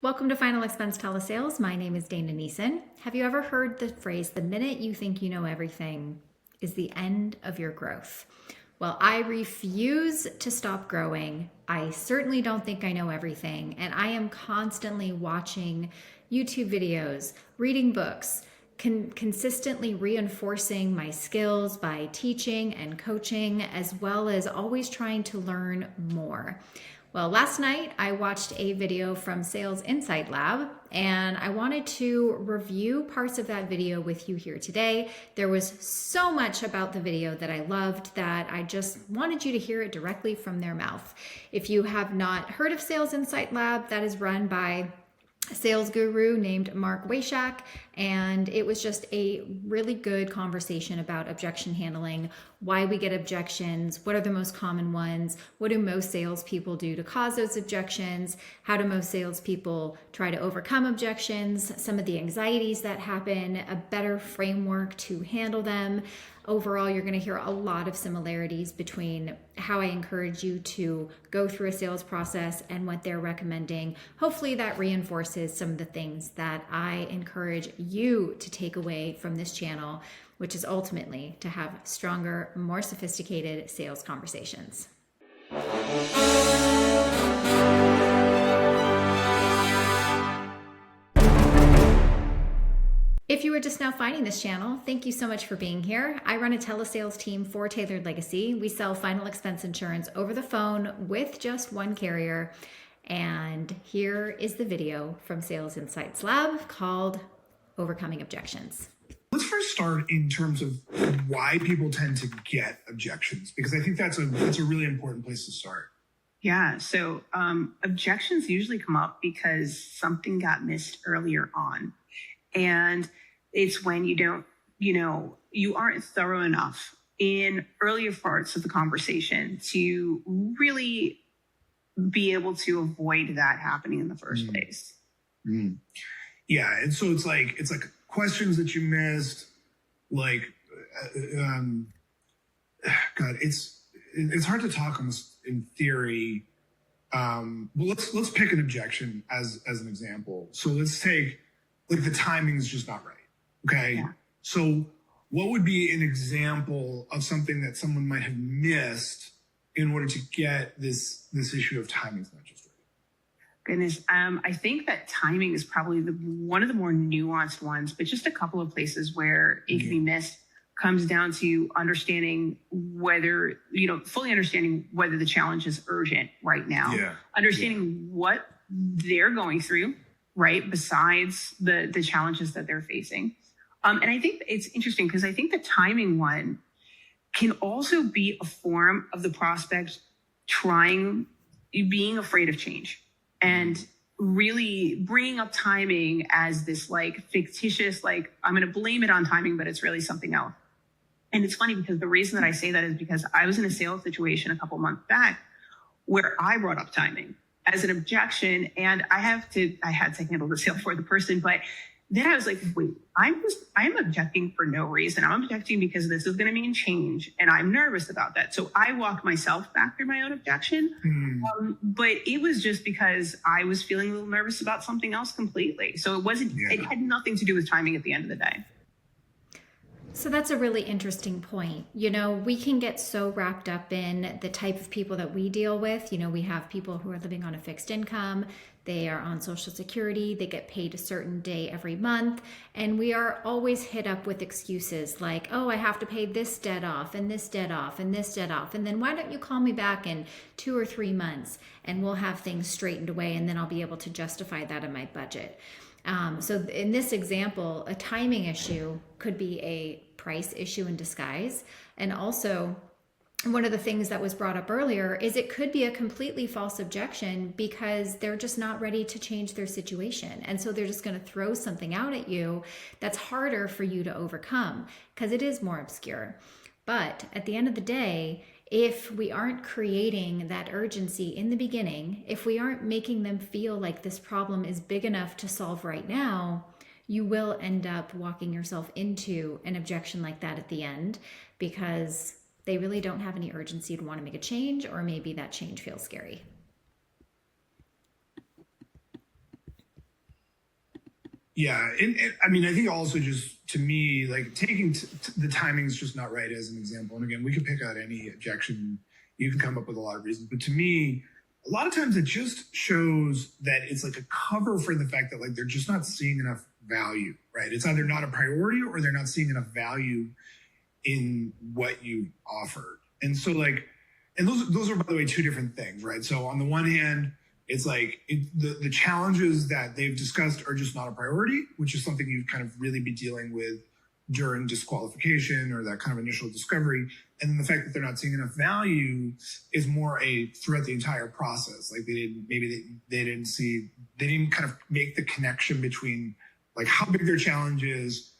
Welcome to Final Expense Telesales. My name is Dana Neeson. Have you ever heard the phrase, the minute you think you know everything is the end of your growth? Well, I refuse to stop growing. I certainly don't think I know everything, and I am constantly watching YouTube videos, reading books, consistently reinforcing my skills by teaching and coaching, as well as always trying to learn more. Well, last night I watched a video from Sales Insight Lab, and I wanted to review parts of that video with you here today. There was so much about the video that I loved that I just wanted you to hear it directly from their mouth. If you have not heard of Sales Insight Lab, that is run by a sales guru named Mark Washak, and it was just a really good conversation about objection handling, why we get objections, what are the most common ones, what do most salespeople do to cause those objections, how do most salespeople try to overcome objections, some of the anxieties that happen, a better framework to handle them. Overall, you're going to hear a lot of similarities between how I encourage you to go through a sales process and what they're recommending. Hopefully that reinforces some of the things that I encourage you to take away from this channel, which is ultimately to have stronger, more sophisticated sales conversations. If you are just now finding this channel, thank you so much for being here. I run a telesales team for Tailored Legacy. We sell final expense insurance over the phone with just one carrier. And here is the video from Sales Insights Lab called Overcoming Objections. Let's first start in terms of why people tend to get objections, because I think that's a really important place to start. Yeah, so objections usually come up because something got missed earlier on. And it's when you aren't thorough enough in earlier parts of the conversation to really be able to avoid that happening in the first place. Yeah, and so it's like questions that you missed, like, God, it's hard to talk almost in theory. But let's pick an objection as an example. So let's take, like, the timing is just not right. Okay. Yeah. So what would be an example of something that someone might have missed in order to get this issue of timing is not just right? Goodness. I think that timing is probably one of the more nuanced ones, but just a couple of places where it can be missed comes down to understanding whether, fully understanding whether the challenge is urgent right now, understanding what they're going through, right, besides the challenges that they're facing. And I think it's interesting because I think the timing one can also be a form of the prospect being afraid of change and really bringing up timing as this like fictitious, like, I'm going to blame it on timing, but it's really something else. And it's funny because the reason that I say that is because I was in a sales situation a couple months back where I brought up timing as an objection, and I had to handle the sale for the person. But then I was like, wait, I'm objecting for no reason. I'm objecting because this is going to mean change, and I'm nervous about that. So I walked myself back through my own objection. But it was just because I was feeling a little nervous about something else completely. So it had nothing to do with timing at the end of the day. So that's a really interesting point. We can get so wrapped up in the type of people that we deal with. We have people who are living on a fixed income. They are on Social Security. They get paid a certain day every month. And we are always hit up with excuses like, oh, I have to pay this debt off and this debt off and this debt off. And then why don't you call me back in 2 or 3 months and we'll have things straightened away, and then I'll be able to justify that in my budget. So in this example, a timing issue could be a price issue in disguise. And also, one of the things that was brought up earlier is it could be a completely false objection because they're just not ready to change their situation. And so they're just going to throw something out at you that's harder for you to overcome because it is more obscure. But at the end of the day, if we aren't creating that urgency in the beginning, if we aren't making them feel like this problem is big enough to solve right now, you will end up walking yourself into an objection like that at the end because they really don't have any urgency to want to make a change, or maybe that change feels scary. Yeah. And I mean, I think also just to me, like taking the timing is just not right as an example. And again, we can pick out any objection. You can come up with a lot of reasons. But to me, a lot of times it just shows that it's like a cover for the fact that like they're just not seeing enough value, right? It's either not a priority or they're not seeing enough value in what you offered. And so like, and those are, by the way, two different things, right? So on the one hand, it's like the challenges that they've discussed are just not a priority, which is something you kind of really be dealing with during disqualification or that kind of initial discovery. And then the fact that they're not seeing enough value is more throughout the entire process. Like they didn't kind of make the connection between like how big their challenge is,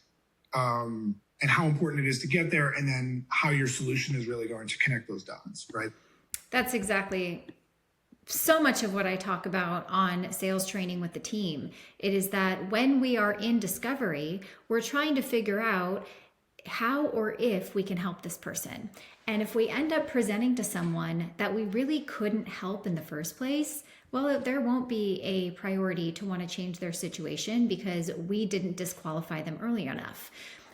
and how important it is to get there, and then how your solution is really going to connect those dots, right? That's exactly so much of what I talk about on sales training with the team. It is that when we are in discovery, we're trying to figure out how or if we can help this person. And if we end up presenting to someone that we really couldn't help in the first place, well, there won't be a priority to want to change their situation because we didn't disqualify them early enough.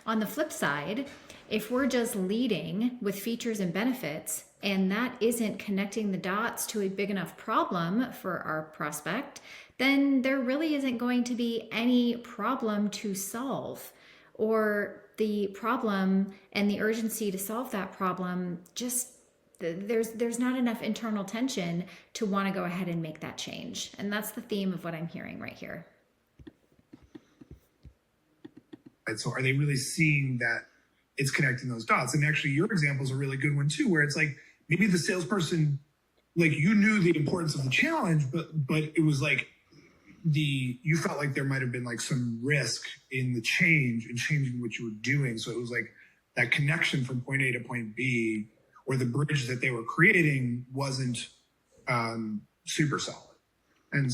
On the flip side, if we're just leading with features and benefits, and that isn't connecting the dots to a big enough problem for our prospect, then there really isn't going to be any problem to solve, or the problem and the urgency to solve that problem, just there's not enough internal tension to want to go ahead and make that change. And that's the theme of what I'm hearing right here. Right. So are they really seeing that it's connecting those dots? And actually your example is a really good one too, where it's like, maybe the salesperson, like you knew the importance of the challenge, but it was like you felt like there might've been like some risk in the change and changing what you were doing. So it was like that connection from point A to point B, or the bridge that they were creating wasn't super solid. And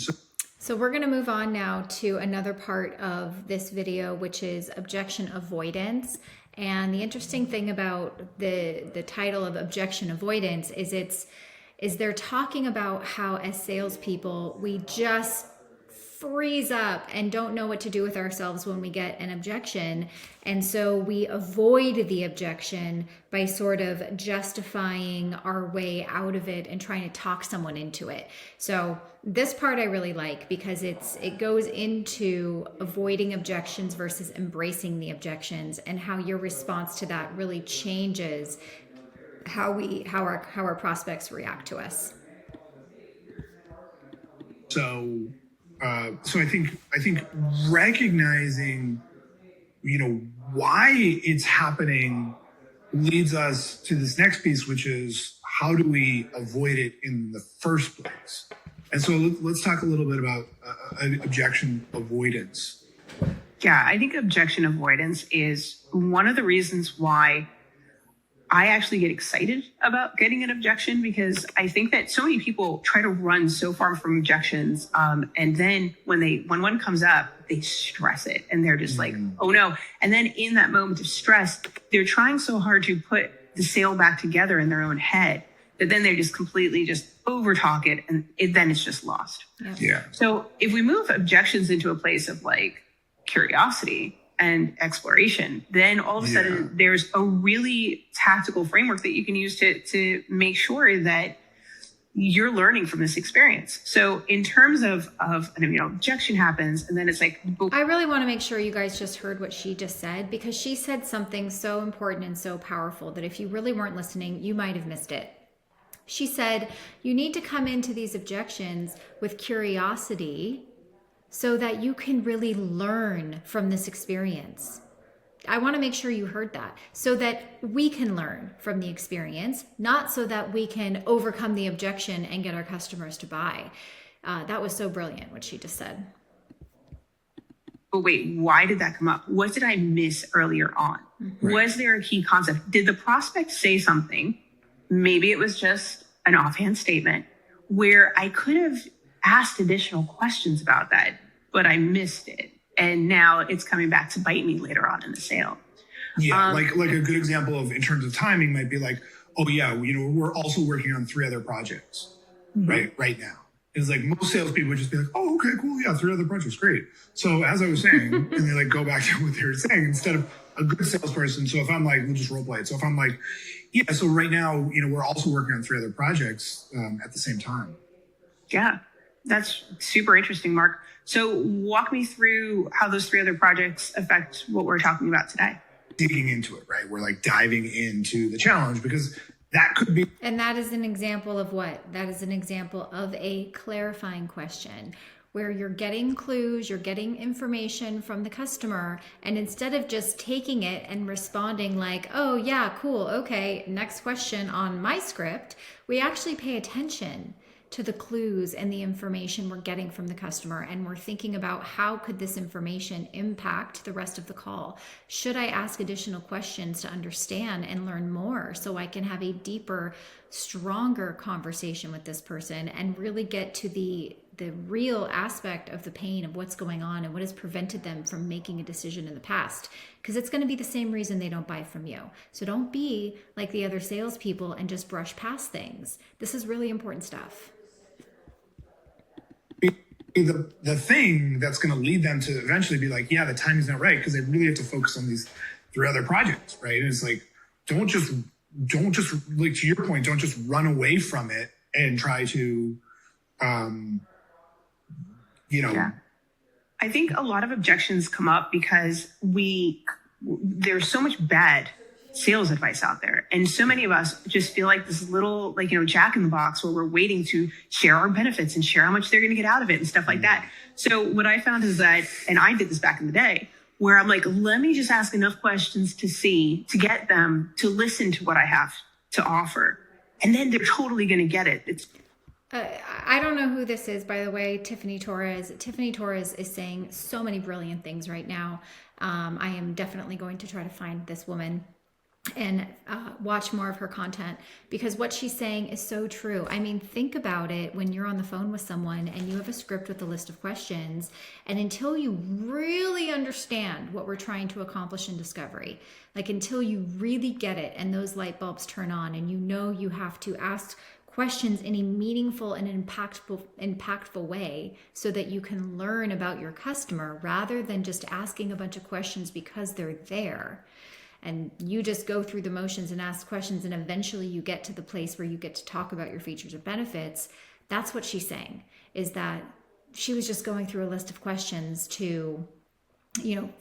so we're going to move on now to another part of this video, which is objection avoidance. And the interesting thing about the title of objection avoidance is they're talking about how as salespeople, we just freeze up and don't know what to do with ourselves when we get an objection. And so we avoid the objection by sort of justifying our way out of it and trying to talk someone into it. So this part I really like because it goes into avoiding objections versus embracing the objections, and how your response to that really changes how our prospects react to us. So I think recognizing, why it's happening leads us to this next piece, which is how do we avoid it in the first place? And so let's talk a little bit about objection avoidance. Yeah, I think objection avoidance is one of the reasons why I actually get excited about getting an objection, because I think that so many people try to run so far from objections. And then when one comes up, they stress it and they're just like, oh no. And then in that moment of stress, they're trying so hard to put the sale back together in their own head that then they just completely just over talk it. And then it's just lost. Yeah. So if we move objections into a place of like curiosity and exploration, then all of a sudden there's a really tactical framework that you can use to make sure that you're learning from this experience. So in terms of an objection happens, and then it's like, I really want to make sure you guys just heard what she just said, because she said something so important and so powerful that if you really weren't listening, you might have missed it. She said, you need to come into these objections with curiosity so that you can really learn from this experience. I want to make sure you heard that, so that we can learn from the experience, not so that we can overcome the objection and get our customers to buy. That was so brilliant what she just said. But wait, why did that come up? What did I miss earlier on? Right. Was there a key concept? Did the prospect say something? Maybe it was just an offhand statement where I could have asked additional questions about that, but I missed it. And now it's coming back to bite me later on in the sale. Yeah, like a good example of in terms of timing might be like, oh yeah, we're also working on 3 other projects right now. Is like most salespeople would just be like, oh, okay, cool. Yeah, 3 other projects. Great. So as I was saying, and they like go back to what they were saying instead of a good salesperson. So if I'm like, we'll just role play it. So if I'm like, yeah, so right now, we're also working on 3 other projects at the same time. Yeah, that's super interesting, Mark. So walk me through how those 3 other projects affect what we're talking about today. Digging into it, right? We're like diving into the challenge because that could be. And that is an example of what? That is an example of a clarifying question where you're getting clues, you're getting information from the customer, and instead of just taking it and responding like, oh yeah, cool, okay, next question on my script, we actually pay attention to the clues and the information we're getting from the customer, and we're thinking about how could this information impact the rest of the call. Should I ask additional questions to understand and learn more so I can have a deeper, stronger conversation with this person and really get to the real aspect of the pain of what's going on and what has prevented them from making a decision in the past? Because it's going to be the same reason they don't buy from you. So don't be like the other salespeople and just brush past things. This is really important stuff. The thing that's going to lead them to eventually be like, yeah, the timing's not right, because they really have to focus on these 3 other projects, right? And it's like, don't just like, to your point, don't just run away from it and try to, Yeah. I think a lot of objections come up because there's so much bad sales advice out there. And so many of us just feel like this little, jack in the box where we're waiting to share our benefits and share how much they're going to get out of it and stuff like that. So what I found is that, and I did this back in the day, where I'm like, let me just ask enough questions to get them to listen to what I have to offer. And then they're totally going to get it. I don't know who this is, by the way, Tiffany Torres. Tiffany Torres is saying so many brilliant things right now. I am definitely going to try to find this woman and watch more of her content, because what she's saying is so true. I mean, think about it when you're on the phone with someone and you have a script with a list of questions, and until you really understand what we're trying to accomplish in discovery, like until you really get it and those light bulbs turn on and you have to ask questions in a meaningful and impactful way so that you can learn about your customer rather than just asking a bunch of questions because they're there. And you just go through the motions and ask questions, and eventually you get to the place where you get to talk about your features or benefits. That's what she's saying, is that she was just going through a list of questions to,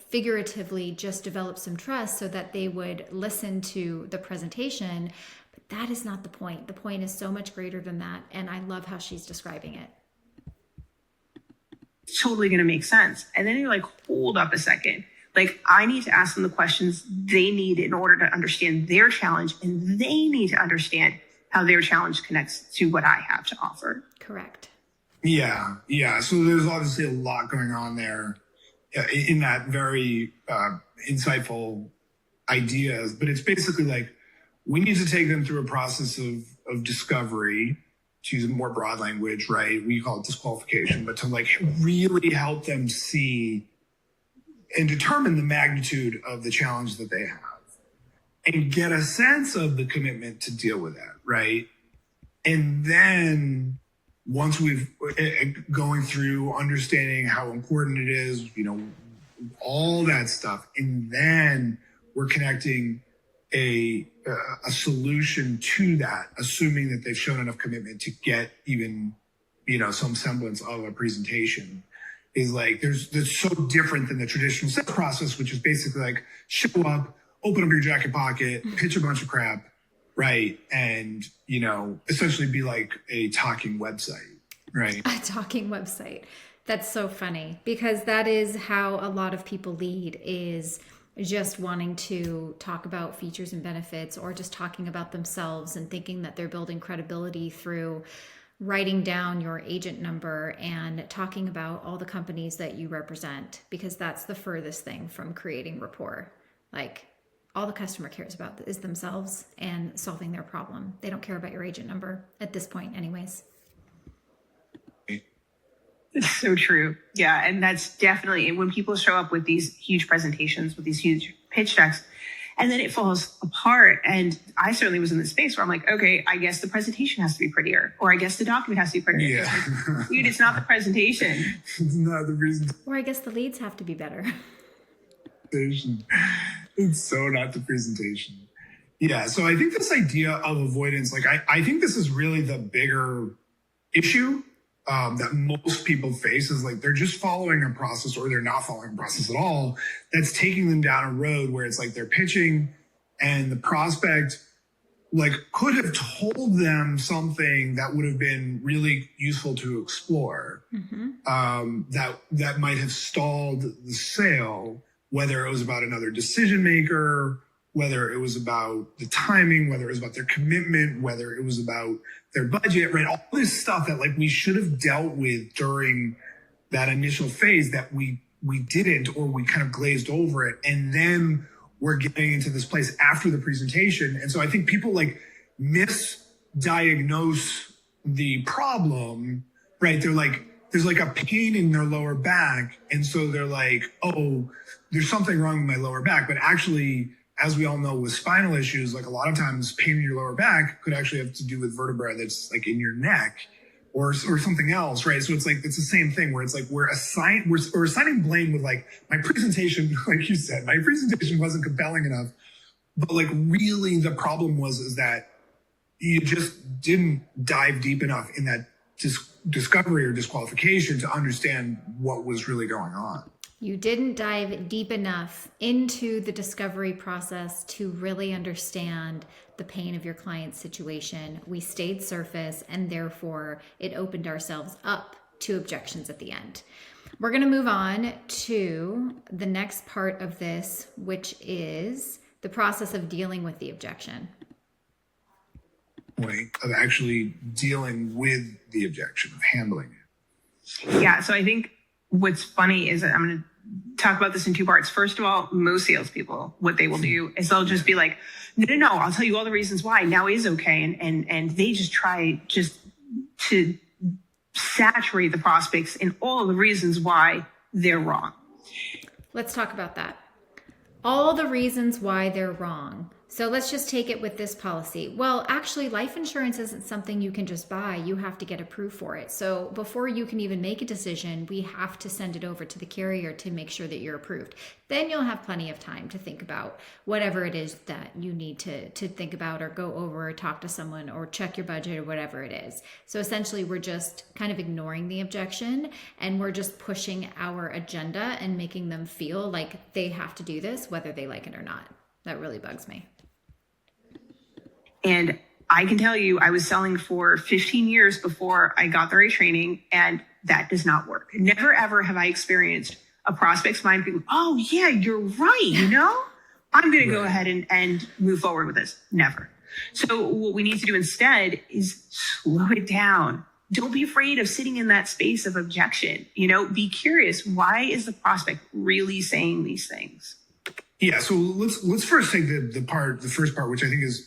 figuratively just develop some trust so that they would listen to the presentation. But that is not the point. The point is so much greater than that. And I love how she's describing it. It's totally going to make sense. And then you're like, hold up a second. Like, I need to ask them the questions they need in order to understand their challenge, and they need to understand how their challenge connects to what I have to offer. Correct. Yeah. So there's obviously a lot going on there in that very insightful ideas, but it's basically like we need to take them through a process of discovery, to use a more broad language, right? We call it disqualification, but to like really help them see and determine the magnitude of the challenge that they have and get a sense of the commitment to deal with that, right? And then once we've going through understanding how important it is, all that stuff, and then we're connecting a solution to that, assuming that they've shown enough commitment to get even, some semblance of a presentation, is like, that's so different than the traditional sales process, which is basically like show up, open up your jacket pocket, pitch a bunch of crap, right? And, essentially be like a talking website, right? A talking website. That's so funny, because that is how a lot of people lead, is just wanting to talk about features and benefits, or just talking about themselves and thinking that they're building credibility through writing down your agent number and talking about all the companies that you represent, because that's the furthest thing from creating rapport. Like, all the customer cares about is themselves and solving their problem. They don't care about your agent number at this point anyways. It's so true. Yeah. And that's definitely when people show up with these huge presentations, with these huge pitch decks, And then it falls apart. And I certainly was in the space where I'm like, okay, I guess the presentation has to be prettier, or I guess the document has to be prettier. Yeah. Like, dude, it's not the presentation. It's not the presentation. Or I guess the leads have to be better. It's so not the presentation. Yeah. So I think this idea of avoidance, like I think this is really the bigger issue that most people face, is like they're just following a process, or they're not following a process at all, that's taking them down a road where it's like they're pitching and the prospect like could have told them something that would have been really useful to explore, that might have stalled the sale, whether it was about another decision maker, whether it was about the timing, whether it was about their commitment, whether it was about their budget, right? All this stuff that like we should have dealt with during that initial phase that we didn't, or we kind of glazed over it. And then we're getting into this place after the presentation. And so I think people like misdiagnose the problem, right? They're like, there's like a pain in their lower back. And so they're like, oh, there's something wrong with my lower back. But actually, as we all know, with spinal issues, like a lot of times pain in your lower back could actually have to do with vertebra that's like in your neck or something else, right? So it's like, it's the same thing where it's like we're assigning blame with like my presentation, like you said, my presentation wasn't compelling enough. But like really the problem is that you just didn't dive deep enough in that discovery or disqualification to understand what was really going on. You didn't dive deep enough into the discovery process to really understand the pain of your client's situation. We stayed surface, and therefore it opened ourselves up to objections at the end. We're going to move on to the next part of this, which is the process of dealing with the objection. Of actually dealing with the objection, of handling it. Yeah. So I think what's funny is that I'm going to talk about this in two parts. First of all, most salespeople, what they will do is they'll just be like, no, I'll tell you all the reasons why now is okay. And they just try just to saturate the prospects in all of the reasons why they're wrong. Let's talk about that. All the reasons why they're wrong. So let's just take it with this policy. Well, actually, life insurance isn't something you can just buy. You have to get approved for it. So before you can even make a decision, we have to send it over to the carrier to make sure that you're approved. Then you'll have plenty of time to think about whatever it is that you need to think about, or go over, or talk to someone, or check your budget, or whatever it is. So essentially, we're just kind of ignoring the objection, and we're just pushing our agenda and making them feel like they have to do this, whether they like it or not. That really bugs me. And I can tell you, I was selling for 15 years before I got the right training, and that does not work. Never, ever have I experienced a prospect's mind being, oh, yeah, you're right. I'm going to go ahead and move forward with this. Never. So what we need to do instead is slow it down. Don't be afraid of sitting in that space of objection. Be curious. Why is the prospect really saying these things? Yeah. So let's first take the first part, which I think is,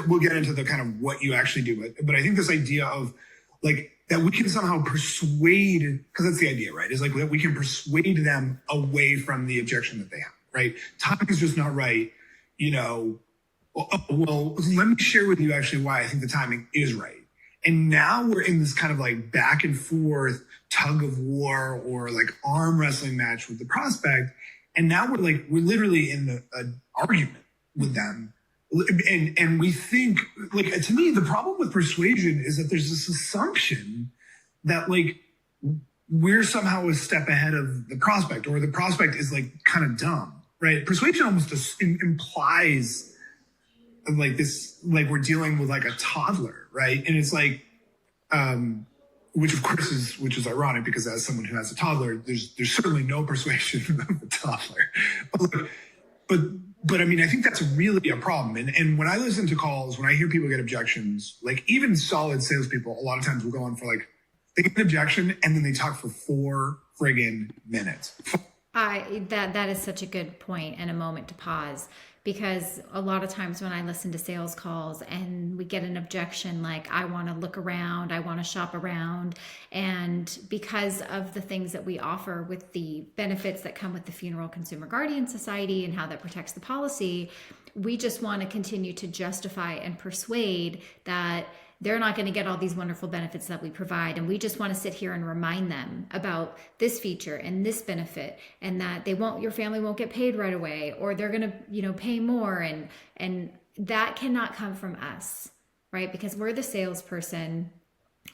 we'll get into the kind of what you actually do. But I think this idea of like that we can somehow persuade, because that's the idea, right? Is like that we can persuade them away from the objection that they have, right? Timing is just not right. Well, let me share with you actually why I think the timing is right. And now we're in this kind of like back and forth tug of war or like arm wrestling match with the prospect. And now we're literally in an argument with them. And we think, like, to me, the problem with persuasion is that there's this assumption that like we're somehow a step ahead of the prospect, or the prospect is like kind of dumb, right? Persuasion almost implies like this, like we're dealing with like a toddler, right? And it's like, which of course is ironic, because as someone who has a toddler, there's certainly no persuasion of a toddler, but I mean, I think that's really a problem. And when I listen to calls, when I hear people get objections, like even solid salespeople, a lot of times will go on for like, they get an objection and then they talk for 4 friggin' minutes. That is such a good point and a moment to pause, Because a lot of times when I listen to sales calls and we get an objection like, I want to look around, I want to shop around. And because of the things that we offer with the benefits that come with the Funeral Consumer Guardian Society and how that protects the policy, we just want to continue to justify and persuade that they're not going to get all these wonderful benefits that we provide. And we just want to sit here and remind them about this feature and this benefit, and that your family won't get paid right away, or they're going to, pay more. And that cannot come from us, right? Because we're the salesperson.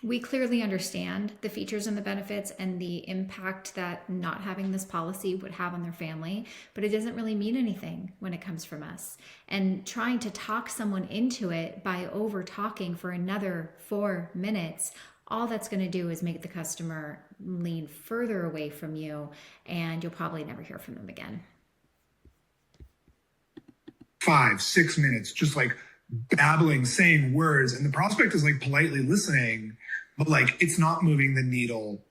We clearly understand the features and the benefits and the impact that not having this policy would have on their family, but it doesn't really mean anything when it comes from us. And trying to talk someone into it by over talking for another 4 minutes, all that's going to do is make the customer lean further away from you, and you'll probably never hear from them again. 5, 6 minutes, just like babbling, saying words, and the prospect is like politely listening, but like it's not moving the needle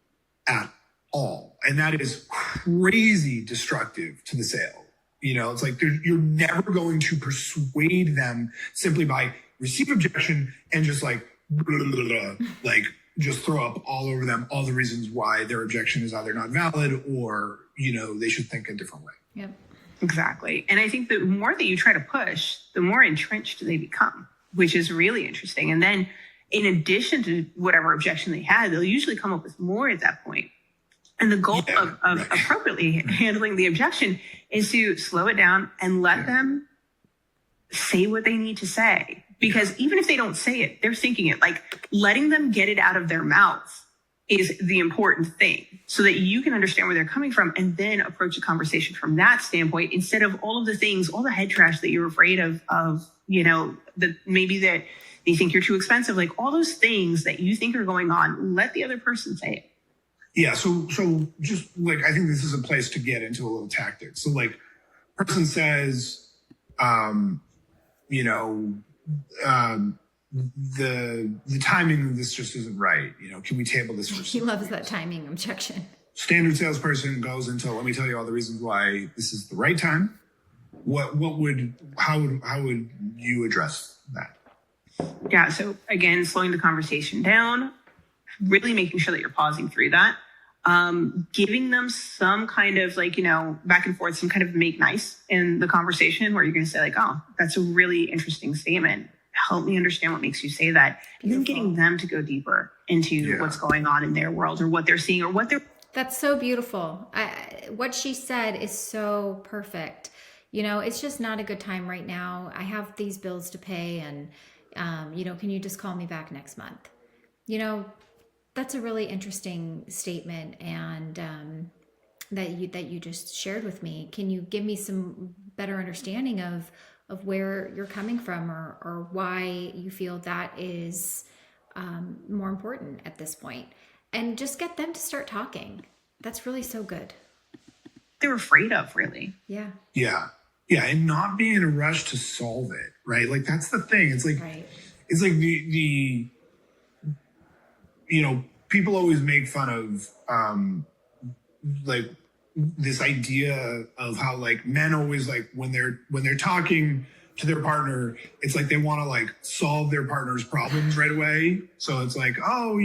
at all. And that is crazy destructive to the sale. It's like you're never going to persuade them simply by receive objection and just like, blah, blah, blah, like just throw up all over them all the reasons why their objection is either not valid or, they should think a different way. Yep. Exactly. And I think the more that you try to push, the more entrenched they become, which is really interesting. And then in addition to whatever objection they had, they'll usually come up with more at that point. And the goal of appropriately handling the objection is to slow it down and let them say what they need to say. Because even if they don't say it, they're thinking it. Like letting them get it out of their mouths is the important thing, so that you can understand where they're coming from and then approach the conversation from that standpoint, instead of all of the things, all the head trash that you're afraid of, that maybe that they think you're too expensive, like all those things that you think are going on, let the other person say it. Yeah. So just like, I think this is a place to get into a little tactics. So like person says, the timing of this just isn't right. Can we table this for He loves that timing objection. Standard salesperson goes into, let me tell you all the reasons why this is the right time. How would you address that? Yeah. So again, slowing the conversation down, really making sure that you're pausing through that, giving them some kind of back and forth, some kind of make nice in the conversation where you're going to say like, oh, that's a really interesting statement. Help me understand what makes you say that. And then getting them to go deeper into what's going on in their world, or what they're seeing, or what they're. That's so beautiful. What she said is so perfect. It's just not a good time right now. I have these bills to pay, and, can you just call me back next month? That's a really interesting statement, and that you just shared with me. Can you give me some better understanding of where you're coming from, or why you feel that is more important at this point? And just get them to start talking. That's really so good. They're afraid of, really. Yeah. Yeah. Yeah. And not being in a rush to solve it, right? Like that's the thing. It's like, It's like the people always make fun of, like this idea of how like men always like when they're talking to their partner, it's like they want to like solve their partner's problems right away. So it's like, oh,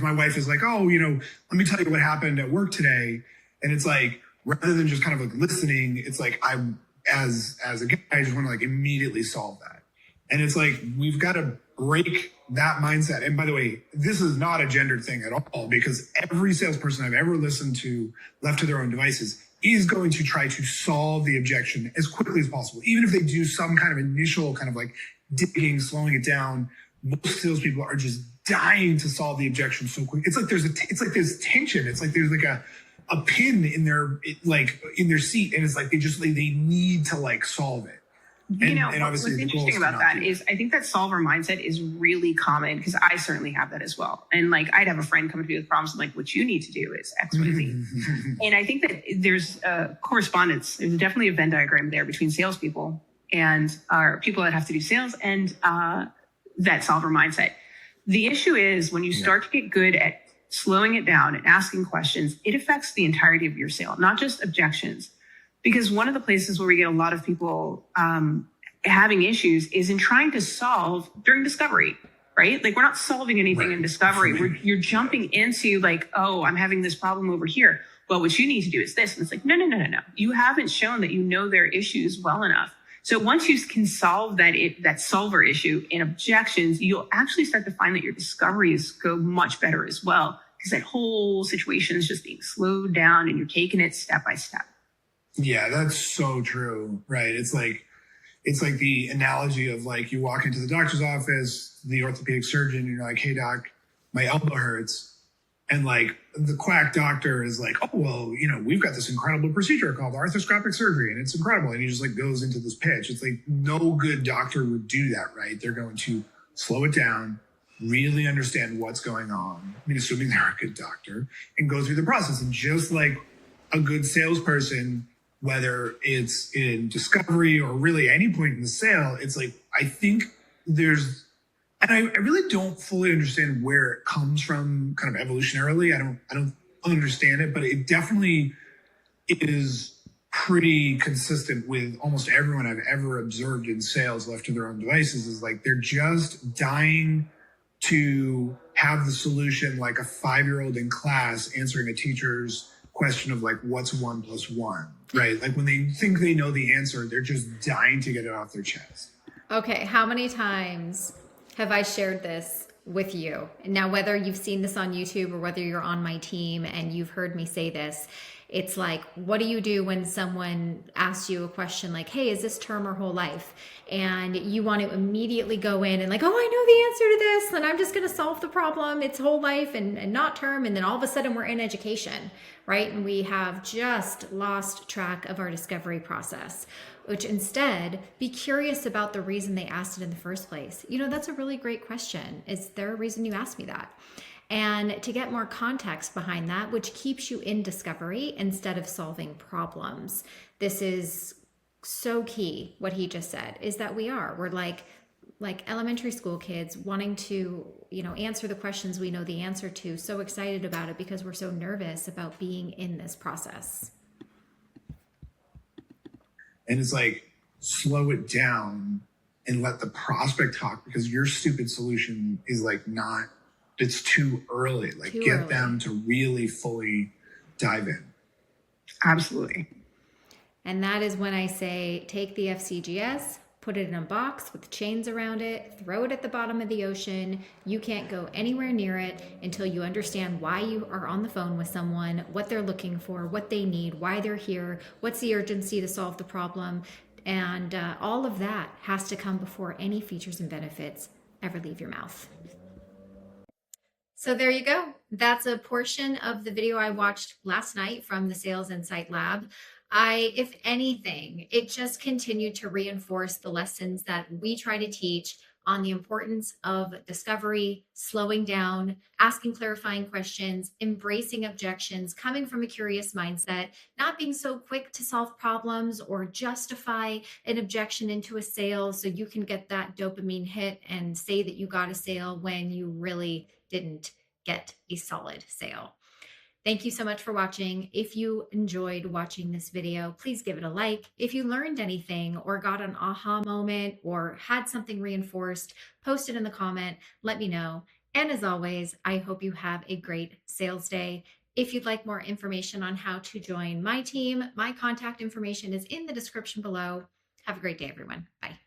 my wife is like, oh, let me tell you what happened at work today. And it's like, rather than just kind of like listening, it's like, I'm as a guy, I just want to like immediately solve that. And it's like, we've got to break that mindset. And by the way, this is not a gendered thing at all, because every salesperson I've ever listened to, left to their own devices, is going to try to solve the objection as quickly as possible. Even if they do some kind of initial kind of like digging, slowing it down, most salespeople are just dying to solve the objection so quick. It's like there's tension. It's like there's like a pin in their seat, and it's like they need to like solve it. And obviously what's interesting about that is I think that solver mindset is really common, because I certainly have that as well. And like, I'd have a friend come to me with problems. I'm like, what you need to do is X, Y, Z. And I think that there's a correspondence. There's definitely a Venn diagram there between salespeople and people that have to do sales and that solver mindset. The issue is when you start to get good at slowing it down and asking questions, it affects the entirety of your sale, not just objections. Because one of the places where we get a lot of people having issues is in trying to solve during discovery, right? Like we're not solving anything in discovery. You're jumping into like, oh, I'm having this problem over here. Well, what you need to do is this. And it's like, no. You haven't shown that you know their issues well enough. So once you can solve that solver issue in objections, you'll actually start to find that your discoveries go much better as well. Because that whole situation is just being slowed down and you're taking it step by step. Yeah, that's so true. Right. It's like the analogy of like you walk into the doctor's office, the orthopedic surgeon, and you're like, hey doc, my elbow hurts. And like the quack doctor is like, oh, well, we've got this incredible procedure called arthroscopic surgery and it's incredible. And he just like goes into this pitch. It's like no good doctor would do that, right? They're going to slow it down, really understand what's going on. I mean, assuming they're a good doctor, and go through the process. And just like a good salesperson, whether it's in discovery or really any point in the sale, it's like, I think there's, and I really don't fully understand where it comes from kind of evolutionarily. I don't understand it, but it definitely is pretty consistent with almost everyone I've ever observed in sales left to their own devices, is like, they're just dying to have the solution, like a 5-year-old in class answering a teacher's question of like, what's 1 + 1, right? Like when they think they know the answer, they're just dying to get it off their chest. Okay, how many times have I shared this with you? Now, whether you've seen this on YouTube or whether you're on my team and you've heard me say this, it's like, what do you do when someone asks you a question like, hey, is this term or whole life? And you want to immediately go in and like, oh, I know the answer to this, and I'm just going to solve the problem. It's whole life and not term. And then all of a sudden we're in education, right? And we have just lost track of our discovery process, which instead, be curious about the reason they asked it in the first place. That's a really great question. Is there a reason you asked me that? And to get more context behind that, which keeps you in discovery instead of solving problems. This is so key. What he just said is that we're like elementary school kids wanting to, answer the questions we know the answer to, so excited about it because we're so nervous about being in this process. And it's like, slow it down and let the prospect talk, because your stupid solution is like it's too early. Like get them to really fully dive in. Absolutely. And that is when I say, take the FCGS, put it in a box with chains around it, throw it at the bottom of the ocean. You can't go anywhere near it until you understand why you are on the phone with someone, what they're looking for, what they need, why they're here, what's the urgency to solve the problem. And all of that has to come before any features and benefits ever leave your mouth. So there you go. That's a portion of the video I watched last night from the Sales Insight Lab. If anything, it just continued to reinforce the lessons that we try to teach on the importance of discovery, slowing down, asking clarifying questions, embracing objections, coming from a curious mindset, not being so quick to solve problems or justify an objection into a sale so you can get that dopamine hit and say that you got a sale when you really didn't get a solid sale. Thank you so much for watching. If you enjoyed watching this video, please give it a like. If you learned anything or got an aha moment or had something reinforced, post it in the comment, let me know. And as always, I hope you have a great sales day. If you'd like more information on how to join my team, my contact information is in the description below. Have a great day, everyone. Bye.